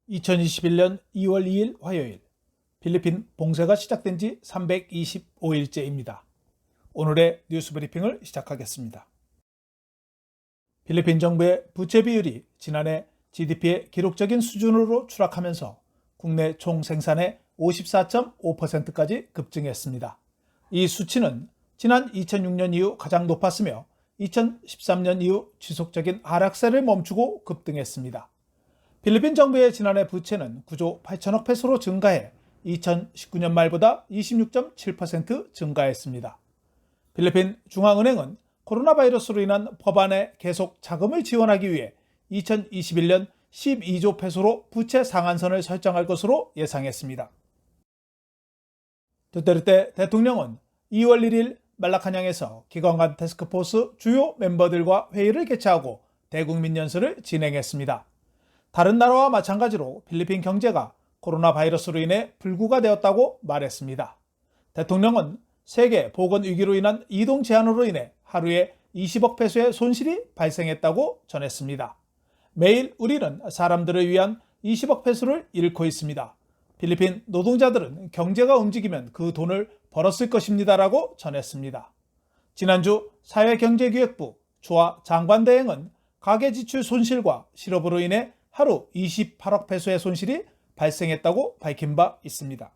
2021년 2월 2일 화요일, 필리핀 봉쇄가 시작된 지 325일째입니다. 오늘의 뉴스 브리핑을 시작하겠습니다. 필리핀 정부의 부채 비율이 지난해 GDP의 기록적인 수준으로 추락하면서 국내 총 생산의 54.5%까지 급증했습니다. 이 수치는 지난 2006년 이후 가장 높았으며 2013년 이후 지속적인 하락세를 멈추고 급등했습니다. 필리핀 정부의 지난해 부채는 9조 8천억 페소로 증가해 2019년 말보다 26.7% 증가했습니다. 필리핀 중앙은행은 코로나 바이러스로 인한 법안에 계속 자금을 지원하기 위해 2021년 12조 페소로 부채 상한선을 설정할 것으로 예상했습니다. 두테르테 대통령은 2월 1일 말라카냥에서 기관 간 태스크포스 주요 멤버들과 회의를 개최하고 대국민 연설을 진행했습니다. 다른 나라와 마찬가지로 필리핀 경제가 코로나 바이러스로 인해 불구가 되었다고 말했습니다. 대통령은 세계 보건 위기로 인한 이동 제한으로 인해 하루에 20억 페소의 손실이 발생했다고 전했습니다. 매일 우리는 사람들을 위한 20억 페소를 잃고 있습니다. 필리핀 노동자들은 경제가 움직이면 그 돈을 벌었을 것입니다라고 전했습니다. 지난주 사회경제기획부 조아 장관대행은 가계 지출 손실과 실업으로 인해 하루 28억 페소의 손실이 발생했다고 밝힌 바 있습니다.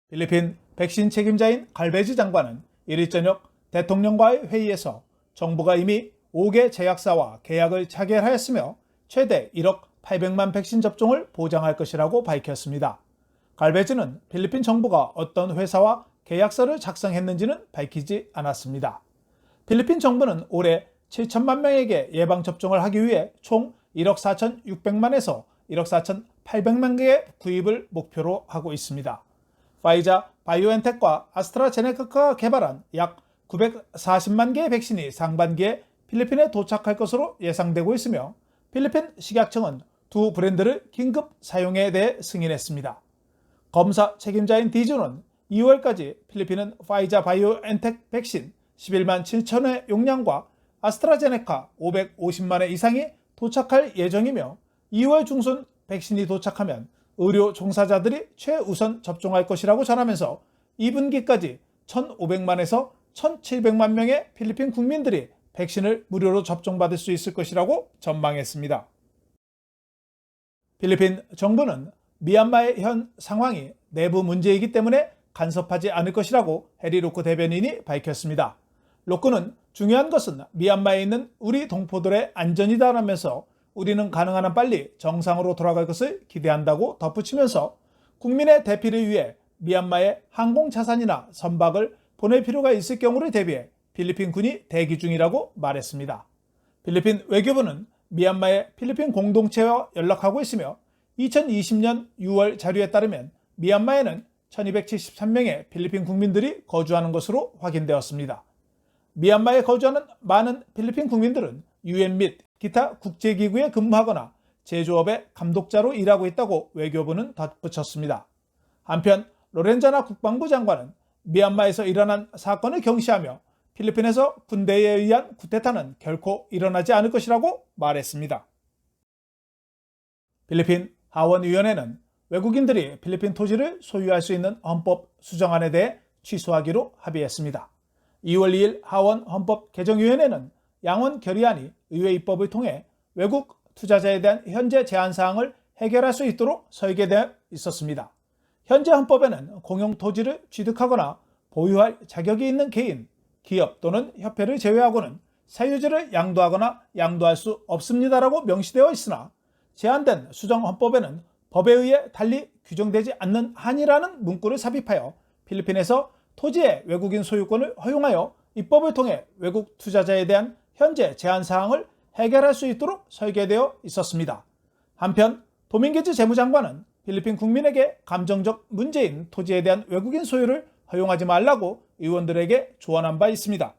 필리핀 백신 책임자인 갈베즈 장관은 1일 저녁 대통령과의 회의에서 정부가 이미 5개 제약사와 계약을 체결하였으며 최대 1억 800만 백신 접종을 보장할 것이라고 밝혔습니다. 갈베즈는 필리핀 정부가 어떤 회사와 계약서를 작성했는지는 밝히지 않았습니다. 필리핀 정부는 올해 7천만 명에게 예방접종을 하기 위해 총 1억 4,600만에서 1억 4,800만 개의 구입을 목표로 하고 있습니다. 파이자, 바이오엔텍과 아스트라제네카가 개발한 약 940만 개의 백신이 상반기에 필리핀에 도착할 것으로 예상되고 있으며 필리핀 식약청은 두 브랜드를 긴급 사용에 대해 승인했습니다. 검사 책임자인 디주는 2월까지 필리핀은 파이자 바이오엔텍 백신 11만 7천회 용량과 아스트라제네카 550만 회 이상이 도착할 예정이며 2월 중순 백신이 도착하면 의료 종사자들이 최우선 접종할 것이라고 전하면서 2분기까지 1,500만에서 1,700만 명의 필리핀 국민들이 백신을 무료로 접종받을 수 있을 것이라고 전망했습니다. 필리핀 정부는 미얀마의 현 상황이 내부 문제이기 때문에 간섭하지 않을 것이라고 해리 로크 대변인이 밝혔습니다. 로크는 중요한 것은 미얀마에 있는 우리 동포들의 안전이다라면서 우리는 가능한 한 빨리 정상으로 돌아갈 것을 기대한다고 덧붙이면서 국민의 대피를 위해 미얀마에 항공 자산이나 선박을 보낼 필요가 있을 경우를 대비해 필리핀 군이 대기 중이라고 말했습니다. 필리핀 외교부는 미얀마의 필리핀 공동체와 연락하고 있으며 2020년 6월 자료에 따르면 미얀마에는 1273명의 필리핀 국민들이 거주하는 것으로 확인되었습니다. 미얀마에 거주하는 많은 필리핀 국민들은 UN 및 기타 국제기구에 근무하거나 제조업의 감독자로 일하고 있다고 외교부는 덧붙였습니다. 한편 로렌자나 국방부 장관은 미얀마에서 일어난 사건을 경시하며 필리핀에서 군대에 의한 쿠데타는 결코 일어나지 않을 것이라고 말했습니다. 필리핀 하원위원회는 외국인들이 필리핀 토지를 소유할 수 있는 헌법 수정안에 대해 취소하기로 합의했습니다. 2월 2일 하원 헌법 개정위원회는 양원 결의안이 의회 입법을 통해 외국 투자자에 대한 현재 제한 사항을 해결할 수 있도록 설계되어 있었습니다. 현재 헌법에는 공용 토지를 취득하거나 보유할 자격이 있는 개인, 기업 또는 협회를 제외하고는 사유지를 양도하거나 양도할 수 없습니다라고 명시되어 있으나 제한된 수정 헌법에는 법에 의해 달리 규정되지 않는 한이라는 문구를 삽입하여 필리핀에서 토지의 외국인 소유권을 허용하여 입법을 통해 외국 투자자에 대한 현재 제한 사항을 해결할 수 있도록 설계되어 있었습니다. 한편 도밍게즈 재무장관은 필리핀 국민에게 감정적 문제인 토지에 대한 외국인 소유를 허용하지 말라고 의원들에게 조언한 바 있습니다.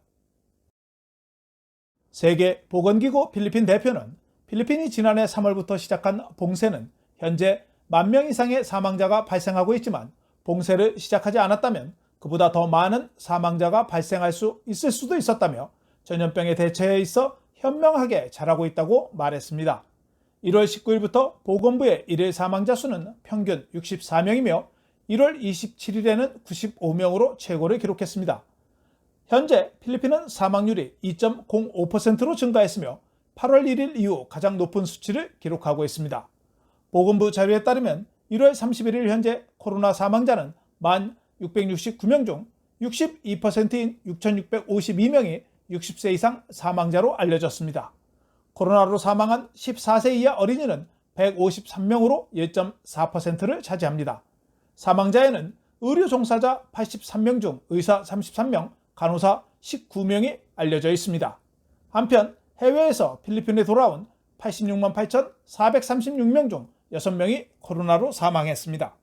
세계보건기구 필리핀 대표는 필리핀이 지난해 3월부터 시작한 봉쇄는 현재 1만 명 이상의 사망자가 발생하고 있지만 봉쇄를 시작하지 않았다면 그보다 더 많은 사망자가 발생할 수 있을 수도 있었다며 전염병의 대처에 있어 현명하게 잘하고 있다고 말했습니다. 1월 19일부터 보건부의 일일 사망자 수는 평균 64명이며 1월 27일에는 95명으로 최고를 기록했습니다. 현재 필리핀은 사망률이 2.05%로 증가했으며 8월 1일 이후 가장 높은 수치를 기록하고 있습니다. 보건부 자료에 따르면 1월 31일 현재 코로나 사망자는 1,669명 중 62%인 6,652명이 60세 이상 사망자로 알려졌습니다. 코로나로 사망한 14세 이하 어린이는 153명으로 1.4%를 차지합니다. 사망자에는 의료 종사자 83명 중 의사 33명, 간호사 19명이 알려져 있습니다. 한편 해외에서 필리핀에 돌아온 86만 8,436명 중 6명이 코로나로 사망했습니다.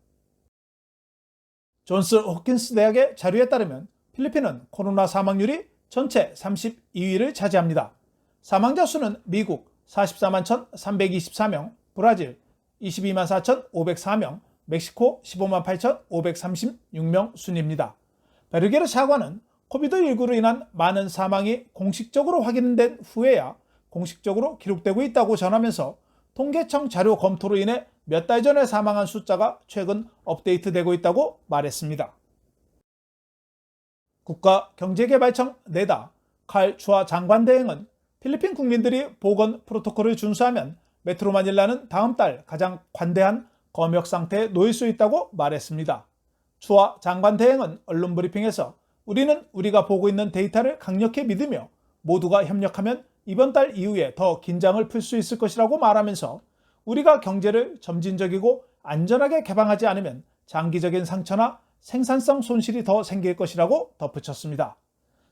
존스 홉킨스 대학의 자료에 따르면 필리핀은 코로나 사망률이 전체 32위를 차지합니다. 사망자 수는 미국 44만 1,324명, 브라질 22만 4,504명, 멕시코 15만 8,536명 순입니다. 베르게르 차관은 코비드19로 인한 많은 사망이 공식적으로 확인된 후에야 공식적으로 기록되고 있다고 전하면서 통계청 자료 검토로 인해 몇 달 전에 사망한 숫자가 최근 업데이트되고 있다고 말했습니다. 국가경제개발청 네다 칼 추아 장관 대행은 필리핀 국민들이 보건 프로토콜을 준수하면 메트로 마닐라는 다음 달 가장 관대한 검역 상태에 놓일 수 있다고 말했습니다. 추아 장관 대행은 언론 브리핑에서 우리는 우리가 보고 있는 데이터를 강력히 믿으며 모두가 협력하면 이번 달 이후에 더 긴장을 풀 수 있을 것이라고 말하면서 우리가 경제를 점진적이고 안전하게 개방하지 않으면 장기적인 상처나 생산성 손실이 더 생길 것이라고 덧붙였습니다.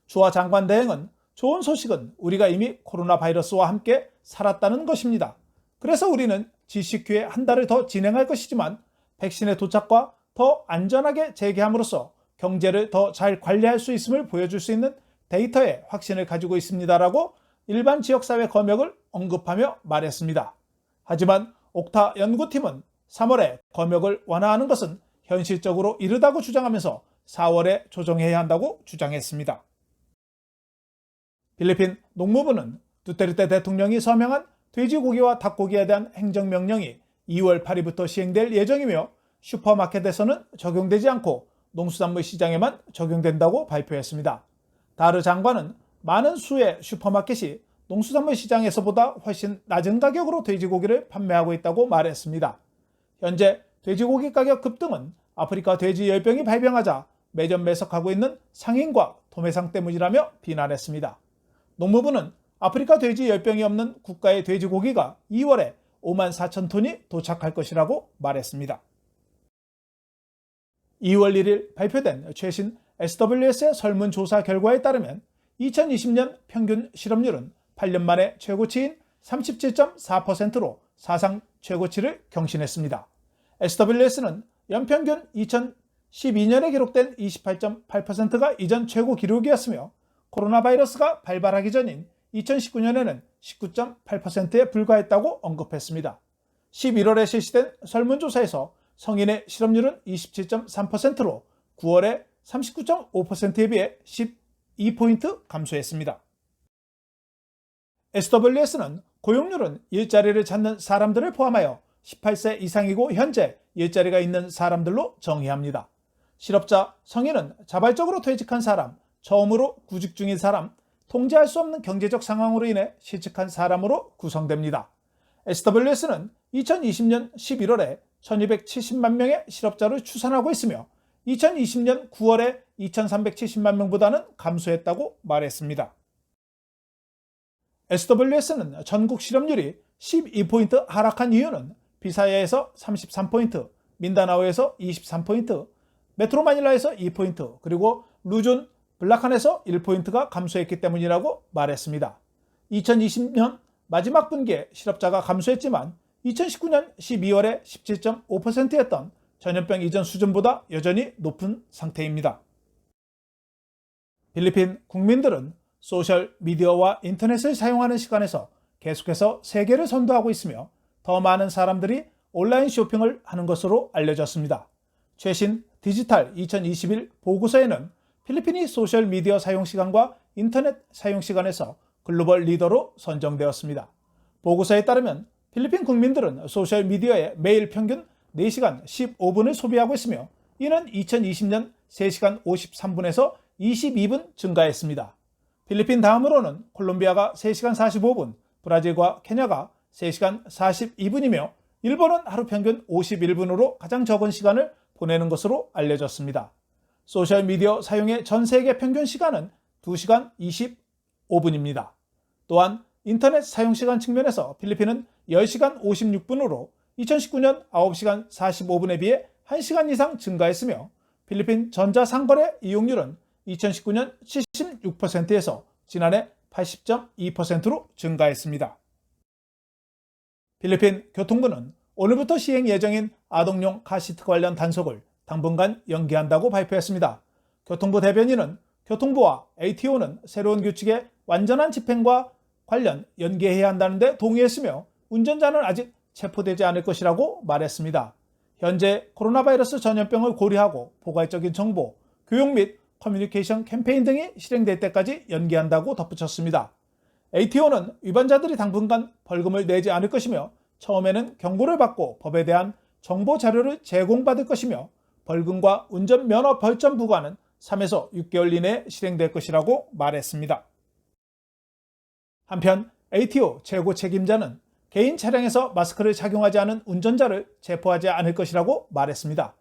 추아 장관 대행은 좋은 소식은 우리가 이미 코로나 바이러스와 함께 살았다는 것입니다. 그래서 우리는 GCQ에 한 달을 더 진행할 것이지만 백신의 도착과 더 안전하게 재개함으로써 경제를 더 잘 관리할 수 있음을 보여줄 수 있는 데이터에 확신을 가지고 있습니다라고 일반 지역사회 검역을 언급하며 말했습니다. 하지만 옥타 연구팀은 3월에 검역을 완화하는 것은 현실적으로 이르다고 주장하면서 4월에 조정해야 한다고 주장했습니다. 필리핀 농무부는 두테르테 대통령이 서명한 돼지고기와 닭고기에 대한 행정명령이 2월 8일부터 시행될 예정이며 슈퍼마켓에서는 적용되지 않고 농수산물 시장에만 적용된다고 발표했습니다. 다르 장관은 많은 수의 슈퍼마켓이 농수산물 시장에서보다 훨씬 낮은 가격으로 돼지고기를 판매하고 있다고 말했습니다. 현재 돼지고기 가격 급등은 아프리카 돼지 열병이 발병하자 매점 매석하고 있는 상인과 도매상 때문이라며 비난했습니다. 농무부는 아프리카 돼지 열병이 없는 국가의 돼지고기가 2월에 5만 4천 톤이 도착할 것이라고 말했습니다. 2월 1일 발표된 최신 SWS의 설문조사 결과에 따르면 2020년 평균 실업률은 8년 만에 최고치인 37.4%로 사상 최고치를 경신했습니다. SWS는 연평균 2012년에 기록된 28.8%가 이전 최고 기록이었으며 코로나 바이러스가 발발하기 전인 2019년에는 19.8%에 불과했다고 언급했습니다. 11월에 실시된 설문조사에서 성인의 실업률은 27.3%로 9월에 39.5%에 비해 12포인트 감소했습니다. SWS는 고용률은 일자리를 찾는 사람들을 포함하여 18세 이상이고 현재 일자리가 있는 사람들로 정의합니다. 실업자, 성인은 자발적으로 퇴직한 사람, 처음으로 구직 중인 사람, 통제할 수 없는 경제적 상황으로 인해 실직한 사람으로 구성됩니다. SWS는 2020년 11월에 1270만 명의 실업자를 추산하고 있으며 2020년 9월에 2370만 명보다는 감소했다고 말했습니다. SWS는 전국 실업률이 12포인트 하락한 이유는 비사야에서 33포인트, 민다나오에서 23포인트, 메트로 마닐라에서 2포인트, 그리고 루존 블라칸에서 1포인트가 감소했기 때문이라고 말했습니다. 2020년 마지막 분기에 실업자가 감소했지만 2019년 12월에 17.5%였던 전염병 이전 수준보다 여전히 높은 상태입니다. 필리핀 국민들은 소셜 미디어와 인터넷을 사용하는 시간에서 계속해서 세계를 선도하고 있으며 더 많은 사람들이 온라인 쇼핑을 하는 것으로 알려졌습니다. 최신 디지털 2021 보고서에는 필리핀이 소셜 미디어 사용 시간과 인터넷 사용 시간에서 글로벌 리더로 선정되었습니다. 보고서에 따르면 필리핀 국민들은 소셜미디어에 매일 평균 4시간 15분을 소비하고 있으며 이는 2020년 3시간 53분에서 22분 증가했습니다. 필리핀 다음으로는 콜롬비아가 3시간 45분, 브라질과 케냐가 3시간 42분이며 일본은 하루 평균 51분으로 가장 적은 시간을 보내는 것으로 알려졌습니다. 소셜미디어 사용의 전 세계 평균 시간은 2시간 25분입니다. 또한 인터넷 사용시간 측면에서 필리핀은 10시간 56분으로 2019년 9시간 45분에 비해 1시간 이상 증가했으며 필리핀 전자상거래 이용률은 2019년 76%에서 지난해 80.2%로 증가했습니다. 필리핀 교통부는 오늘부터 시행 예정인 아동용 카시트 관련 단속을 당분간 연기한다고 발표했습니다. 교통부 대변인은 교통부와 ATO는 새로운 규칙의 완전한 집행과 관련 연기해야 한다는 데 동의했으며 운전자는 아직 체포되지 않을 것이라고 말했습니다. 현재 코로나 바이러스 전염병을 고려하고 포괄적인 정보, 교육 및 커뮤니케이션 캠페인 등이 실행될 때까지 연기한다고 덧붙였습니다. ATO는 위반자들이 당분간 벌금을 내지 않을 것이며 처음에는 경고를 받고 법에 대한 정보 자료를 제공받을 것이며 벌금과 운전면허 벌점 부과는 3에서 6개월 이내에 실행될 것이라고 말했습니다. 한편 ATO 최고 책임자는 개인 차량에서 마스크를 착용하지 않은 운전자를 체포하지 않을 것이라고 말했습니다.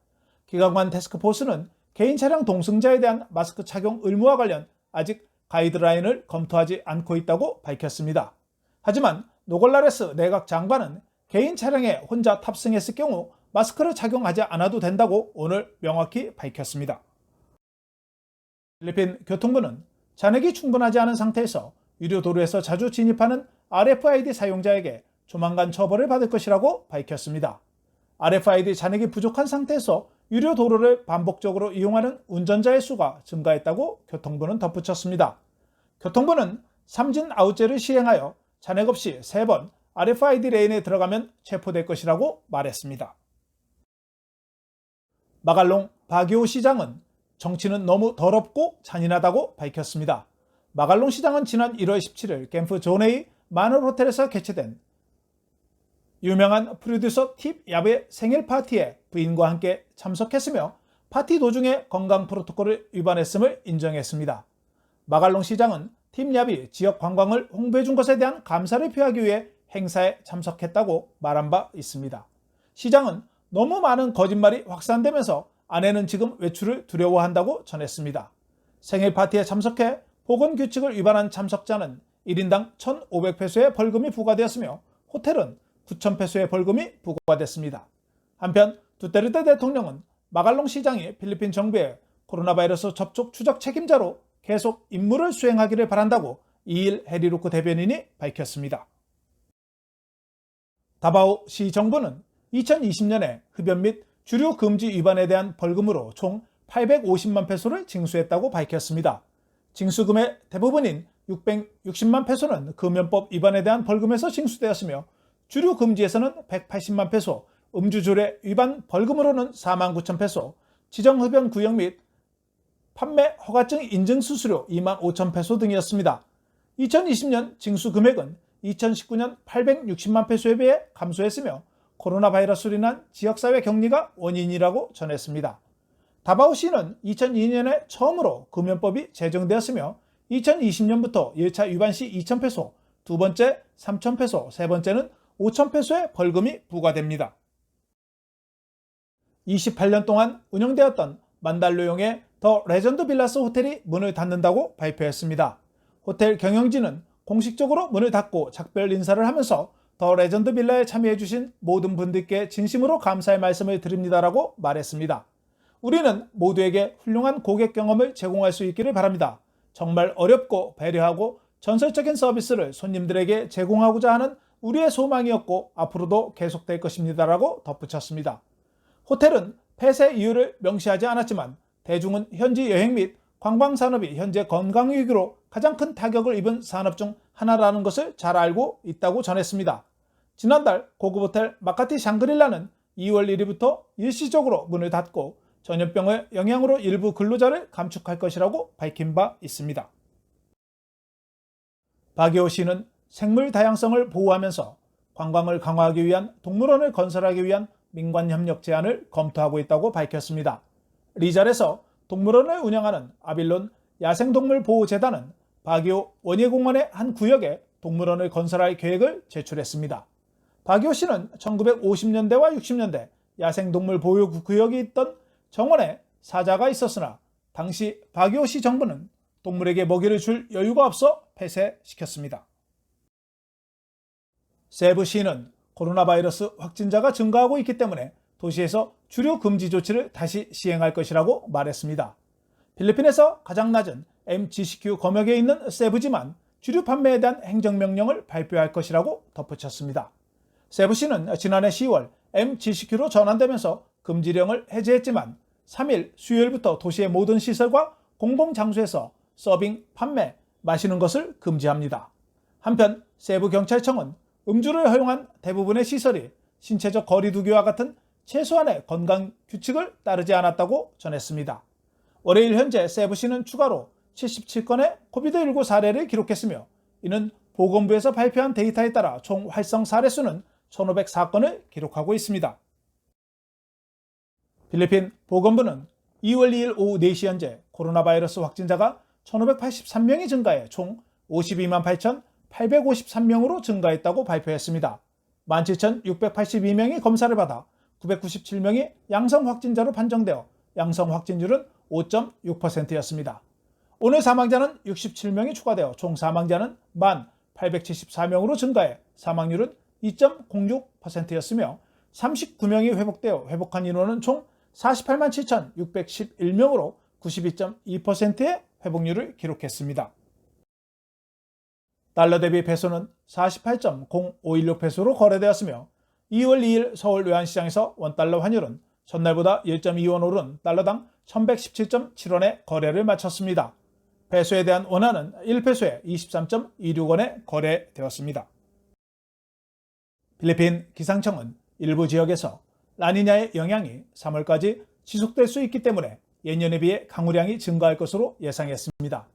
기관관 태스크포스는 개인 차량 동승자에 대한 마스크 착용 의무와 관련 아직 가이드라인을 검토하지 않고 있다고 밝혔습니다. 하지만 노골라레스 내각 장관은 개인 차량에 혼자 탑승했을 경우 마스크를 착용하지 않아도 된다고 오늘 명확히 밝혔습니다. 필리핀 교통부는 잔액이 충분하지 않은 상태에서 유료 도로에서 자주 진입하는 RFID 사용자에게 조만간 처벌을 받을 것이라고 밝혔습니다. RFID 잔액이 부족한 상태에서 유료 도로를 반복적으로 이용하는 운전자의 수가 증가했다고 교통부는 덧붙였습니다. 교통부는 삼진 아웃제를 시행하여 잔액 없이 3번 RFID 레인에 들어가면 체포될 것이라고 말했습니다. 마갈롱 바기오 시장은 정치는 너무 더럽고 잔인하다고 밝혔습니다. 마갈롱 시장은 지난 1월 17일 겜프 존에이 마늘 호텔에서 개최된 유명한 프로듀서 팁 얍의 생일 파티에 부인과 함께 참석했으며 파티 도중에 건강 프로토콜을 위반했음을 인정했습니다. 마갈롱 시장은 팁 얍이 지역 관광을 홍보해 준 것에 대한 감사를 표하기 위해 행사에 참석했다고 말한 바 있습니다. 시장은 너무 많은 거짓말이 확산되면서 아내는 지금 외출을 두려워한다고 전했습니다. 생일 파티에 참석해 보건규칙을 위반한 참석자는 1인당 1,500페소의 벌금이 부과되었으며 호텔은 9,000페소의 벌금이 부과됐습니다. 한편 두테르테 대통령은 마갈롱 시장이 필리핀 정부의 코로나 바이러스 접촉 추적 책임자로 계속 임무를 수행하기를 바란다고 이일 헤리루크 대변인이 밝혔습니다. 다바오 시 정부는 2020년에 흡연 및 주류 금지 위반에 대한 벌금으로 총 850만 페소를 징수했다고 밝혔습니다. 징수금의 대부분인 660만 페소는 금연법 위반에 대한 벌금에서 징수되었으며 주류 금지에서는 180만 페소, 음주조례 위반 벌금으로는 4만 9천 페소, 지정 흡연 구역 및 판매 허가증 인증 수수료 2만 5천 페소 등이었습니다. 2020년 징수 금액은 2019년 860만 페소에 비해 감소했으며 코로나 바이러스로 인한 지역사회 격리가 원인이라고 전했습니다. 다바오시는 2002년에 처음으로 금연법이 제정되었으며 2020년부터 1차 위반 시 2,000페소, 두 번째 3,000페소, 세 번째는 5,000페소의 벌금이 부과됩니다. 28년 동안 운영되었던 만달로용의 더 레전드 빌라스 호텔이 문을 닫는다고 발표했습니다. 호텔 경영진은 공식적으로 문을 닫고 작별 인사를 하면서 더 레전드 빌라에 참여해주신 모든 분들께 진심으로 감사의 말씀을 드립니다라고 말했습니다. 우리는 모두에게 훌륭한 고객 경험을 제공할 수 있기를 바랍니다. 정말 어렵고 배려하고 전설적인 서비스를 손님들에게 제공하고자 하는 우리의 소망이었고 앞으로도 계속될 것입니다라고 덧붙였습니다. 호텔은 폐쇄 이유를 명시하지 않았지만 대중은 현지 여행 및 관광산업이 현재 건강위기로 가장 큰 타격을 입은 산업 중 하나라는 것을 잘 알고 있다고 전했습니다. 지난달 고급 호텔 마카티 샹그릴라는 2월 1일부터 일시적으로 문을 닫고 전염병의 영향으로 일부 근로자를 감축할 것이라고 밝힌 바 있습니다. 바기오 시는 생물 다양성을 보호하면서 관광을 강화하기 위한 동물원을 건설하기 위한 민관협력 제안을 검토하고 있다고 밝혔습니다. 리잘에서 동물원을 운영하는 아빌론 야생동물보호재단은 바기오 원예공원의 한 구역에 동물원을 건설할 계획을 제출했습니다. 바기오 씨는 1950년대와 60년대 야생동물 보유 구역이 있던 정원에 사자가 있었으나 당시 바기오 시 정부는 동물에게 먹이를 줄 여유가 없어 폐쇄시켰습니다. 세부시는 코로나 바이러스 확진자가 증가하고 있기 때문에 도시에서 주류 금지 조치를 다시 시행할 것이라고 말했습니다. 필리핀에서 가장 낮은 MGCQ 검역에 있는 세부지만 주류 판매에 대한 행정명령을 발표할 것이라고 덧붙였습니다. 세부시는 지난해 10월 MGCQ로 전환되면서 금지령을 해제했지만 3일 수요일부터 도시의 모든 시설과 공공장소에서 서빙, 판매, 마시는 것을 금지합니다. 한편 세부경찰청은 음주를 허용한 대부분의 시설이 신체적 거리 두기와 같은 최소한의 건강 규칙을 따르지 않았다고 전했습니다. 월요일 현재 세부시는 추가로 77건의 코비드19 사례를 기록했으며 이는 보건부에서 발표한 데이터에 따라 총 활성 사례 수는 1,504건을 기록하고 있습니다. 필리핀 보건부는 2월 2일 오후 4시 현재 코로나 바이러스 확진자가 1,583명이 증가해 총 52만 8,853명으로 증가했다고 발표했습니다. 17,682명이 검사를 받아 997명이 양성 확진자로 판정되어 양성 확진율은 5.6%였습니다. 오늘 사망자는 67명이 추가되어 총 사망자는 1,874명으로 증가해 사망률은 2.06%였으며 39명이 회복되어 회복한 인원은 총 48만 7,611명으로 92.2%의 회복률을 기록했습니다. 달러 대비 페소는 48.0516 페소로 거래되었으며 2월 2일 서울 외환시장에서 원달러 환율은 전날보다 1.2원 오른 달러당 1117.7원에 거래를 마쳤습니다. 페소에 대한 원화는 1페소에 23.26원에 거래되었습니다. 필리핀 기상청은 일부 지역에서 라니냐의 영향이 3월까지 지속될 수 있기 때문에 예년에 비해 강우량이 증가할 것으로 예상했습니다.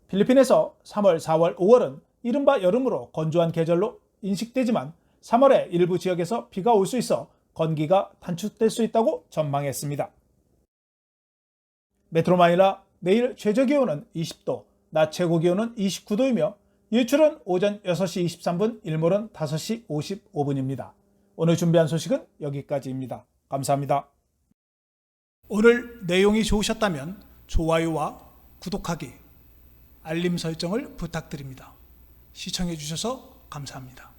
필리핀에서 3월, 4월, 5월은 이른바 여름으로 건조한 계절로 인식되지만 3월에 일부 지역에서 비가 올 수 있어 건기가 단축될 수 있다고 전망했습니다. 메트로마닐라 내일 최저기온은 20도, 낮 최고기온은 29도이며 일출은 오전 6시 23분, 일몰은 5시 55분입니다. 오늘 준비한 소식은 여기까지입니다. 감사합니다. 오늘 내용이 좋으셨다면 좋아요와 구독하기, 알림 설정을 부탁드립니다. 시청해 주셔서 감사합니다.